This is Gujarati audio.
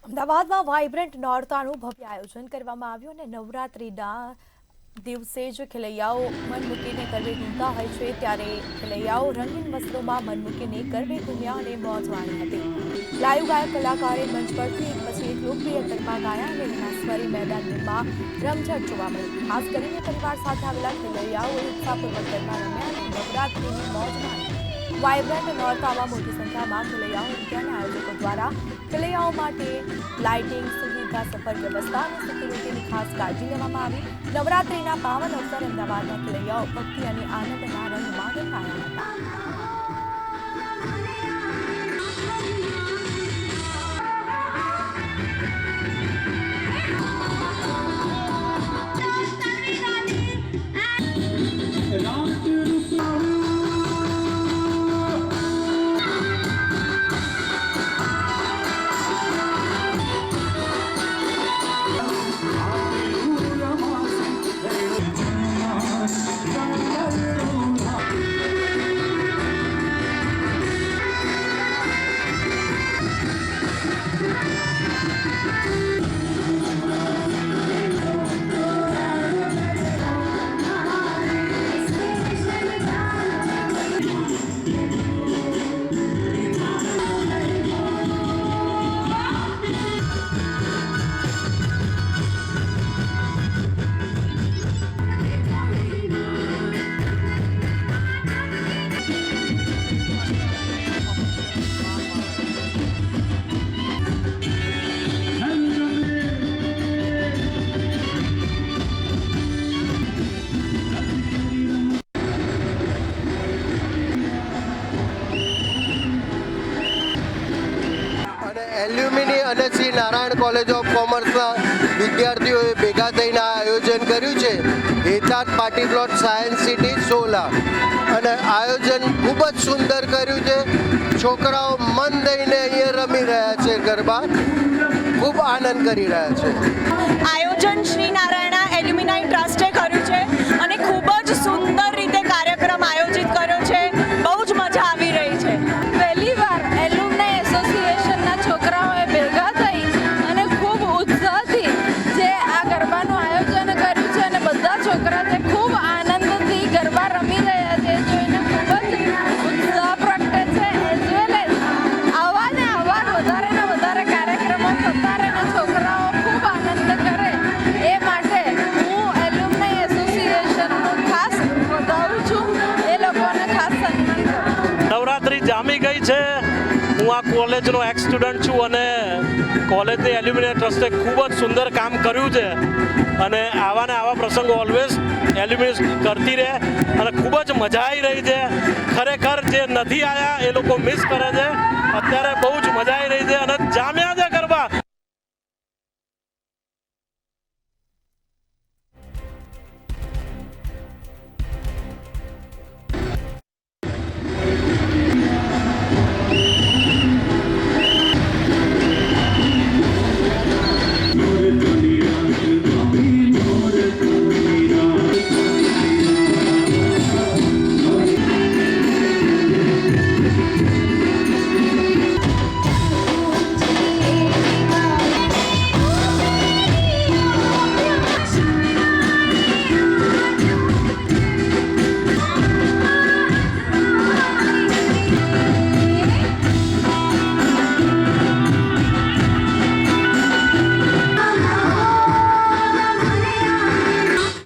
અમદાવાદમાં વાઇબ્રન્ટ નોરતાનું ભવ્ય આયોજન કરવામાં આવ્યું અને નવરાત્રિના દિવસે જ ખેલૈયાઓ મન મૂકીને ગરબે ઘૂમતા હોય છે ત્યારે ખેલૈયાઓ રંગીન વસ્ત્રોમાં મન મૂકીને ગરબે ઘૂમ્યા અને મોજ માણી હતી। લાઈવ ગાયક કલાકારે મંચ પરથી એક પછી એક લોકપ્રિય ગરબા ગાયા અને વિનાશવારી મેદાનમાં રમઝટ જોવા મળી। ખાસ કરીને પરિવાર સાથે આવેલા ખેલૈયાઓએ ઉત્સાહપૂર્વક ગરબા રમ્યા અને નવરાત્રિની મોજ માણી। વાઇબ્રન્ટ નોરતામાં મોટી સંખ્યામાં ખેલૈયાઓ ઉમટ્યા અને આયોજકો દ્વારા ખેલૈયાઓ માટે લાઇટિંગ સુવિધા સફર વ્યવસ્થા અને સિક્યુરિટીની ખાસ કાળજી લેવામાં આવી। નવરાત્રિના પાવન અવસરે અમદાવાદના ખેલૈયાઓ ભક્તિ અને આનંદના રંગમાં રંગાયા હતા। એલ્યુમિની અને શ્રી નારાયણ કોલેજ ઓફ કોમર્સના વિદ્યાર્થીઓએ ભેગા થઈને આ આયોજન કર્યું છે હેતાદ party plot science city Sola અને આયોજન ખૂબ જ સુંદર કર્યું છે। છોકરાઓ મન દઈને અહીંયા રમી રહ્યા છે, ગરબા ખૂબ આનંદ કરી રહ્યા છે। આયોજન શ્રી નારાયણ એલ્યુમિનાઈ ટ્રસ્ટે કર્યું છે અને ખૂબ જ સુંદર રીતે કાર્યક્રમ આયોજિત કર્યો છે। બહુ જ મજા આવી રહી છે। પહેલી વાર એલ્યુમનાઈ એસોસિએશનના છોકરાઓએ ભેગા થઈ અને ખૂબ ઉત્સાહથી જે આ ગરબાનું આયોજન કર્યું છે અને બધા છોકરા જે ખૂબ આનંદથી ગરબા રમી રહ્યા છે જોઈને ખૂબ જ ઉત્સાહ પ્રગટે છે। એઝ વેલ એઝ આવા ને આવા વધારે ને વધારે કાર્યક્રમો થતા રહે અને છોકરાઓ ખૂબ આનંદ કરે એ માટે હું એલ્યુમનાઈ એસોસિએશનનું ખાસ વધારું છું, એ લોકોને ખાસ સન્માન કરું। નવરાત્રિ જામી ગઈ છે। હું આ કોલેજનો એક્સ સ્ટુડન્ટ છું અને કોલેજની એલ્યુમિનિયમ ટ્રસ્ટે ખૂબ જ સુંદર કામ કર્યું છે અને આવા ને આવા પ્રસંગો ઓલવેઝ એલ્યુમિનિયમ કરતી રહે અને ખૂબ જ મજા આવી રહી છે। ખરેખર જે નથી આવ્યા એ લોકો મિસ કરે છે। અત્યારે બહુ જ મજા આવી રહી છે અને જામ્યા છે।